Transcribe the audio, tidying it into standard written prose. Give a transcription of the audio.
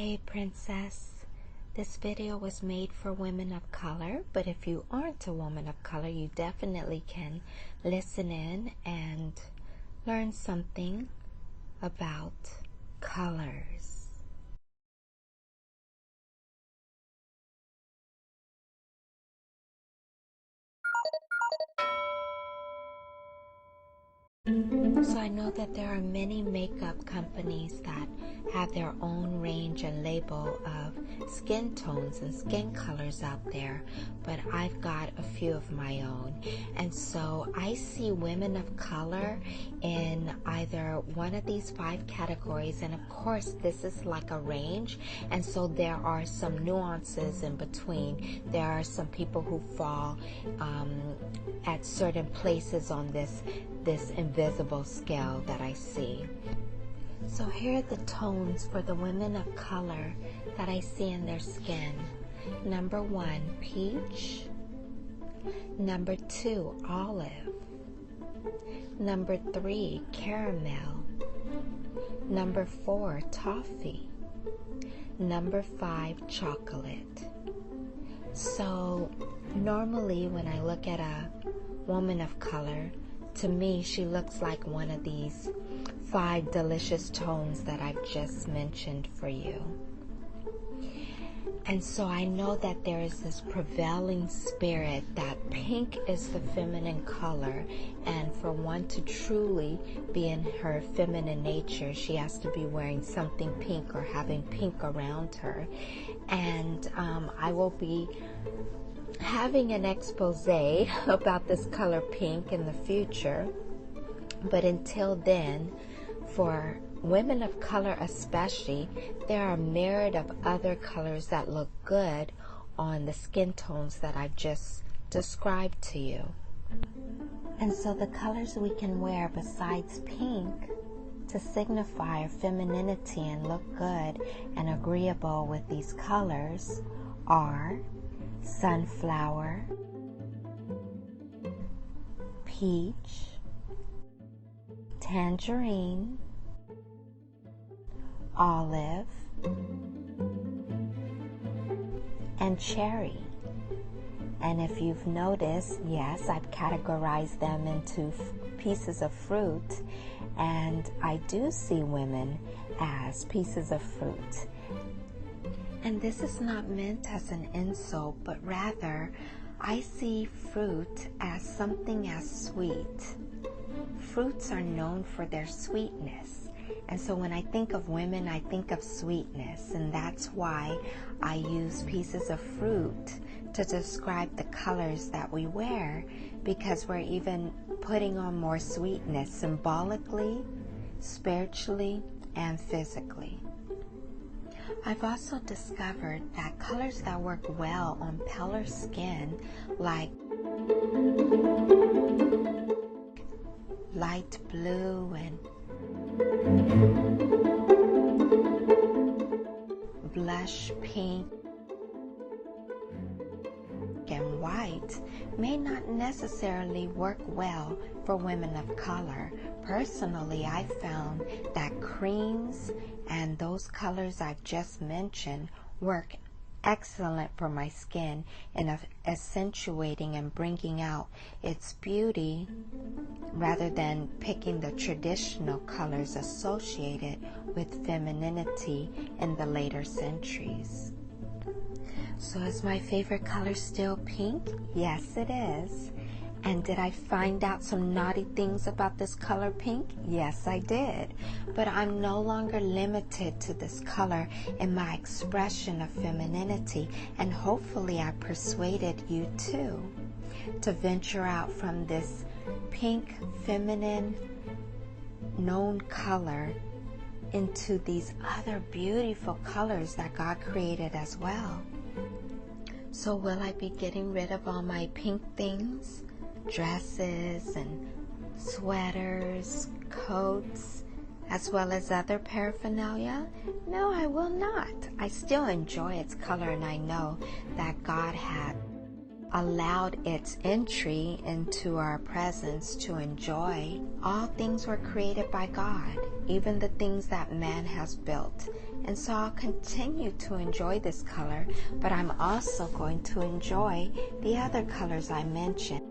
Hey princess, this video was made for women of color, but if you aren't a woman of color, you definitely can listen in and learn something about colors. So I know that there are many makeup companies that have their own range and label of skin tones and skin colors out there, but I've got a few of my own. And so I see women of color in either one of these 5 categories, and of course this is like a range, and so there are some nuances in between. There are some people who fall at certain places on this invisible scale that I see. So here are the tones for the women of color that I see in their skin. Number 1, peach. Number 2, olive. Number 3, caramel. Number 4, toffee. Number 5, chocolate. So normally when I look at a woman of color, to me, she looks like one of these 5 delicious tones that I've just mentioned for you. And so I know that there is this prevailing spirit that pink is the feminine color, and for one to truly be in her feminine nature, she has to be wearing something pink or having pink around her. And I will be having an expose about this color pink in the future, but until then, for women of color especially, there are a myriad of other colors that look good on the skin tones that I've just described to you. And so the colors we can wear besides pink to signify our femininity and look good and agreeable with these colors are sunflower, peach, tangerine, olive, and cherry. And if you've noticed, yes, I've categorized them into pieces of fruit, and I do see women as pieces of fruit. And this is not meant as an insult, but rather I see fruit as something as sweet. Fruits are known for their sweetness. And so when I think of women, I think of sweetness. And that's why I use pieces of fruit to describe the colors that we wear, because we're even putting on more sweetness symbolically, spiritually, and physically. I've also discovered that colors that work well on paler skin, like light blue and blush pink and white, may not necessarily work well for women of color. Personally, I found that creams and those colors I've just mentioned work excellent for my skin in accentuating and bringing out its beauty, rather than picking the traditional colors associated with femininity in the later centuries. So is my favorite color still pink? Yes, it is. And did I find out some naughty things about this color pink? Yes, I did. But I'm no longer limited to this color in my expression of femininity, and hopefully I persuaded you too to venture out from this pink, feminine, known color into these other beautiful colors that God created as well. So will I be getting rid of all my pink things? Dresses and sweaters, coats, as well as other paraphernalia? No, I will not. I still enjoy its color, and I know that God had allowed its entry into our presence to enjoy. All things were created by God, even the things that man has built. And so I'll continue to enjoy this color, but I'm also going to enjoy the other colors I mentioned.